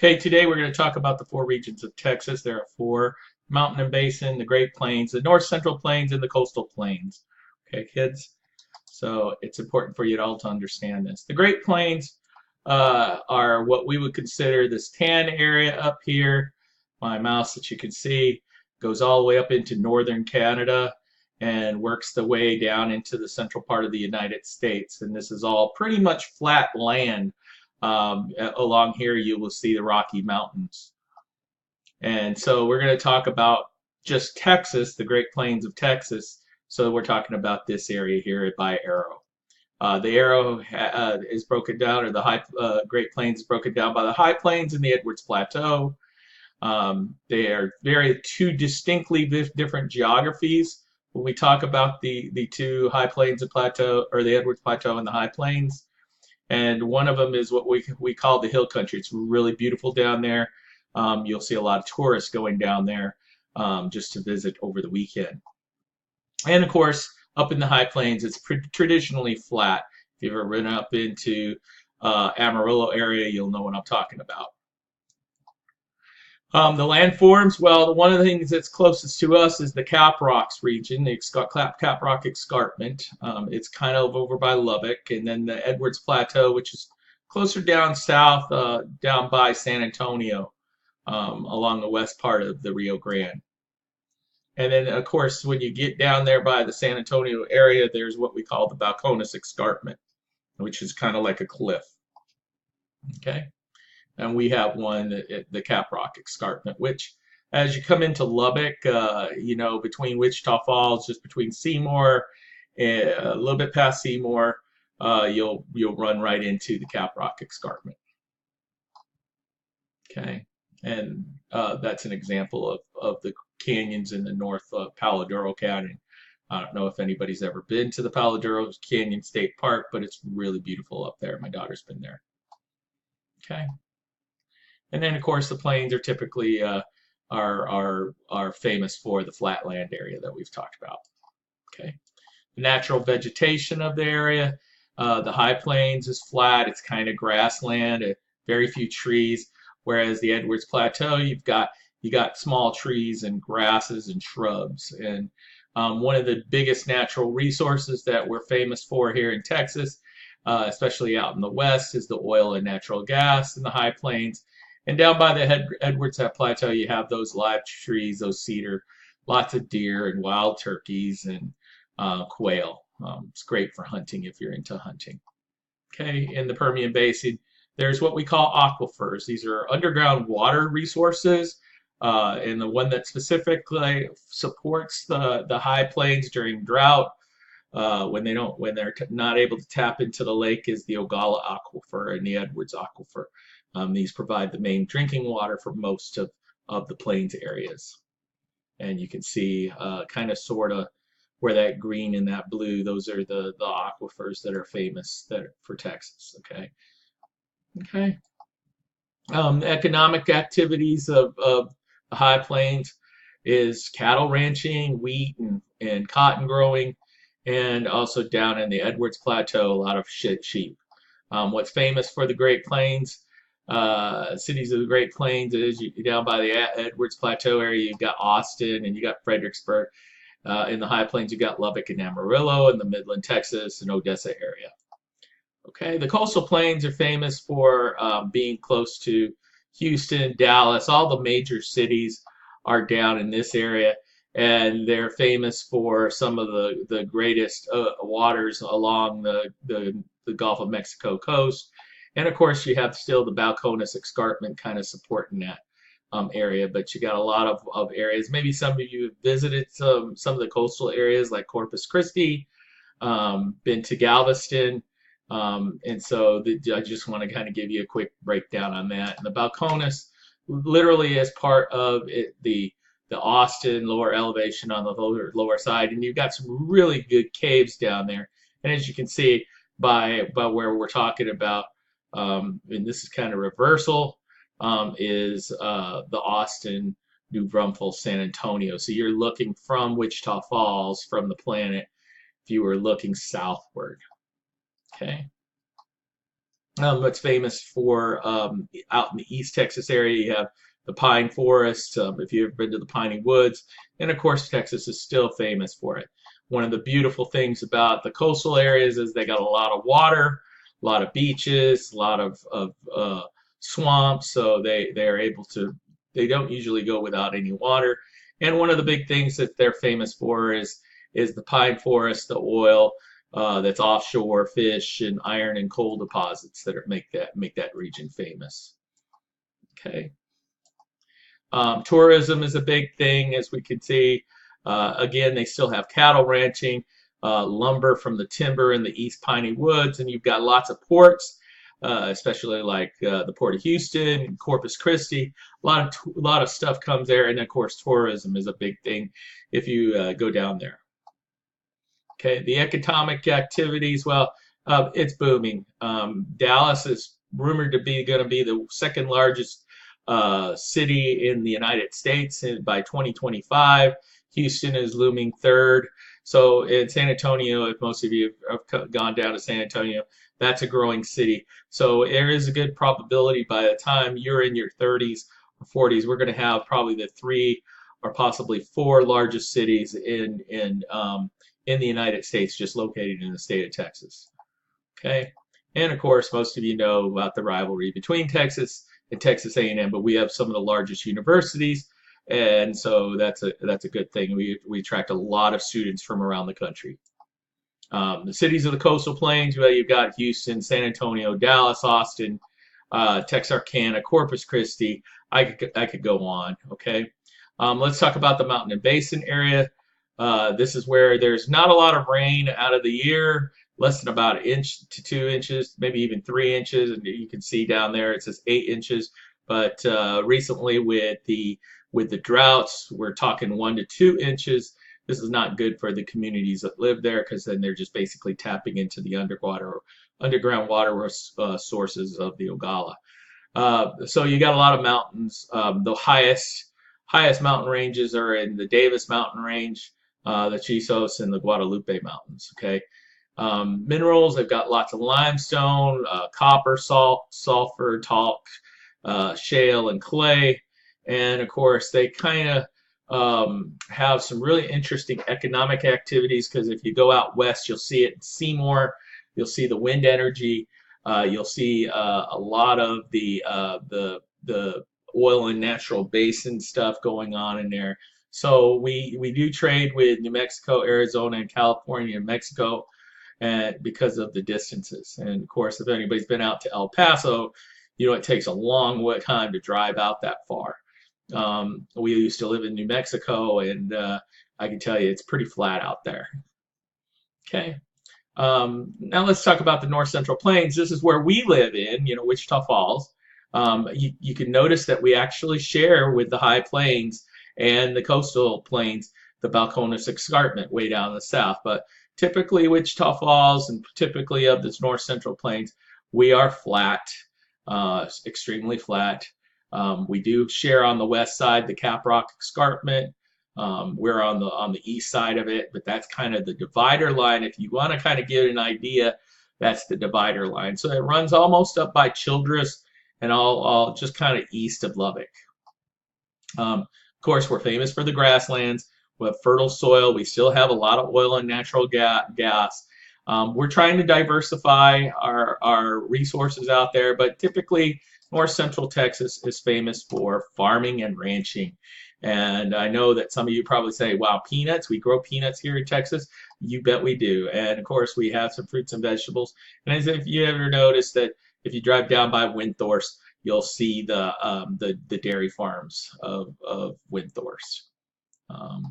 Okay, today we're going to talk about the four regions of Texas. There are four: mountain and basin, the Great Plains, the North Central Plains, and the Coastal Plains. Okay, kids? So it's important for you all to understand this. The Great Plains are what we would consider this tan area up here. My mouse that you can see goes all the way up into northern Canada and works the way down into the central part of the United States. And this is all pretty much flat land. Along here, you will see the Rocky Mountains. And so we're going to talk about just Texas, the Great Plains of Texas. So we're talking about this area here by Arrow. The Arrow is broken down, or the Great Plains is broken down by the High Plains and the Edwards Plateau. They are two distinctly different geographies. When we talk about the two High Plains and Plateau, or the Edwards Plateau and the High Plains, and one of them is what we call the hill country. It's really beautiful down there. You'll see a lot of tourists going down there just to visit over the weekend. And of course, up in the High Plains, it's traditionally flat. If you've ever been up into Amarillo area, you'll know what I'm talking about. The landforms, well, one of the things that's closest to us is the Caprocks region, the Caprock Escarpment. It's kind of over by Lubbock, and then the Edwards Plateau, which is closer down south, down by San Antonio, along the west part of the Rio Grande. And then, of course, when you get down there by the San Antonio area, there's what we call the Balcones Escarpment, which is kind of like a cliff. Okay. And we have one, the Caprock Escarpment, which, as you come into Lubbock, between Wichita Falls, just between Seymour, and a little bit past Seymour, you'll run right into the Caprock Escarpment. Okay, and that's an example of the canyons in the North Palo Duro Canyon. I don't know if anybody's ever been to the Palo Duro Canyon State Park, but it's really beautiful up there. My daughter's been there. Okay. And then, of course, the plains are typically are famous for the flatland area that we've talked about. Okay, the natural vegetation of the area, the High Plains is flat. It's kind of grassland, very few trees. Whereas the Edwards Plateau, you got small trees and grasses and shrubs. And one of the biggest natural resources that we're famous for here in Texas, especially out in the west, is the oil and natural gas in the High Plains. And down by the Edwards Plateau, you have those live trees, those cedar, lots of deer and wild turkeys and quail. It's great for hunting if you're into hunting. Okay, in the Permian Basin, there's what we call aquifers. These are underground water resources, and the one that specifically supports the High Plains during drought, when they're not able to tap into the lake, is the Ogalla Aquifer and the Edwards Aquifer. These provide the main drinking water for most of the plains areas. And you can see kind of sort of where that green and that blue, those are the aquifers that are famous for Texas. Okay. Okay. Economic activities of the High Plains is cattle ranching, wheat and cotton growing, and also down in the Edwards Plateau, a lot of sheep. What's famous for the Great Plains, cities of the Great Plains, is down by the Edwards Plateau area, you've got Austin and you got Fredericksburg. In the High Plains, you got Lubbock and Amarillo, in the Midland, Texas, and Odessa area. Okay, the coastal plains are famous for being close to Houston, Dallas. All the major cities are down in this area, and they're famous for some of the greatest waters along the Gulf of Mexico coast. And of course, you have still the Balcones Escarpment kind of supporting that area, but you got a lot of areas. Maybe some of you have visited some of the coastal areas like Corpus Christi, been to Galveston. And so I just want to kind of give you a quick breakdown on that. And the Balcones literally is part of the Austin lower elevation on the lower side, and you've got some really good caves down there. And as you can see by where we're talking about, and this is kind of reversal, is the Austin, New Braunfels, San Antonio. So you're looking from Wichita Falls, from the planet, if you were looking southward. Okay. It's famous for out in the East Texas area. You have the pine forest. If you've ever been to the piney woods, and of course, Texas is still famous for it. One of the beautiful things about the coastal areas is they got a lot of water, a lot of beaches, a lot of swamps. So they're able to. They don't usually go without any water. And one of the big things that they're famous for is the pine forest, the oil that's offshore, fish and iron and coal deposits that make that region famous. Okay. Tourism is a big thing, as we can see. Again, they still have cattle ranching, lumber from the timber in the East Piney Woods, and you've got lots of ports, especially like the Port of Houston and Corpus Christi. A lot of stuff comes there, and of course, tourism is a big thing if you go down there. Okay, the economic activities, well, it's booming. Dallas is rumored to be going to be the second largest city in the United States by 2025. Houston is looming third. So in San Antonio, if most of you have gone down to San Antonio, that's a growing city. So there is a good probability by the time you're in your 30s or 40s, we're going to have probably the three or possibly four largest cities in the United States, just located in the state of Texas. Okay, and of course, most of you know about the rivalry between Texas and Texas A&M, but we have some of the largest universities, and so that's a good thing. We attract a lot of students from around the country. The cities of the coastal plains, well, you've got Houston, San Antonio, Dallas, Austin, Texarkana, Corpus Christi. I could go on. Okay, let's talk about the Mountain and Basin area. This is where there's not a lot of rain out of the year, less than about 1 inch to 2 inches, maybe even 3 inches. And you can see down there it says 8 inches. But recently with the droughts, we're talking 1 to 2 inches. This is not good for the communities that live there because then they're just basically tapping into the underground water sources of the Ogallala. So you got a lot of mountains. The highest mountain ranges are in the Davis Mountain Range, the Chisos, and the Guadalupe Mountains. Okay, minerals, they've got lots of limestone, copper, salt, sulfur, talc, shale, and clay. And of course, they kind of have some really interesting economic activities because if you go out west, you'll see it in Seymour. You'll see the wind energy. You'll see a lot of the oil and natural basin stuff going on in there. So we do trade with New Mexico, Arizona, and California and Mexico, and because of the distances. And of course, if anybody's been out to El Paso, you know it takes a long time to drive out that far. We used to live in New Mexico, and I can tell you it's pretty flat out there. Okay. Now let's talk about the North Central Plains. This is where we live in, Wichita Falls. You can notice that we actually share with the High Plains and the coastal plains the Balcones Escarpment way down in the south. But typically Wichita Falls and typically of this North Central Plains, we are flat, extremely flat. We do share on the west side the Caprock Escarpment. We're on the east side of it, but that's kind of the divider line. If you want to kind of get an idea, that's the divider line. So it runs almost up by Childress and all just kind of east of Lubbock. Of course, we're famous for the grasslands. We have fertile soil. We still have a lot of oil and natural gas. We're trying to diversify our resources out there, but typically North Central Texas is famous for farming and ranching. And I know that some of you probably say, wow, peanuts, we grow peanuts here in Texas. You bet we do. And of course, we have some fruits and vegetables. And as if you ever noticed that if you drive down by Windthorst, you'll see the dairy farms of Windthorst.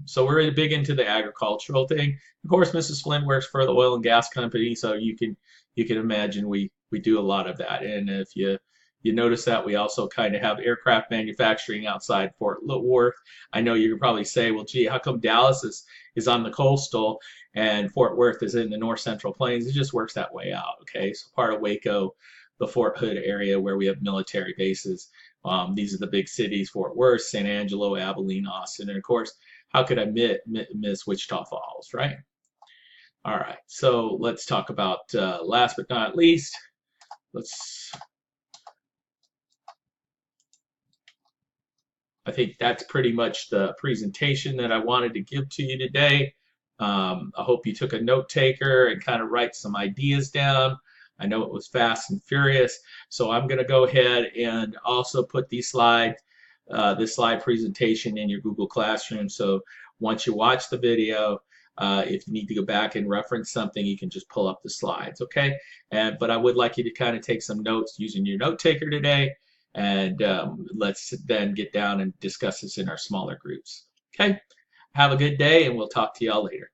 So we're really big into the agricultural thing. Of course, Mrs. Flynn works for the oil and gas company, so you can imagine we do a lot of that. And if you notice that we also kind of have aircraft manufacturing outside Fort Worth. I know you could probably say, well, gee, how come Dallas is on the coastal and Fort Worth is in the North Central Plains? It just works that way out. Okay, so part of Waco, the Fort Hood area where we have military bases. These are the big cities: Fort Worth, San Angelo, Abilene, Austin, and of course, how could I miss Wichita Falls, right? All right, so let's talk about last but not least, I think that's pretty much the presentation that I wanted to give to you today. I hope you took a note taker and kind of write some ideas down. I know it was fast and furious, so I'm going to go ahead and also put these slides, this slide presentation in your Google Classroom. So once you watch the video, if you need to go back and reference something, you can just pull up the slides, okay? But I would like you to kind of take some notes using your note taker today, and let's then get down and discuss this in our smaller groups. Okay, have a good day, and we'll talk to y'all later.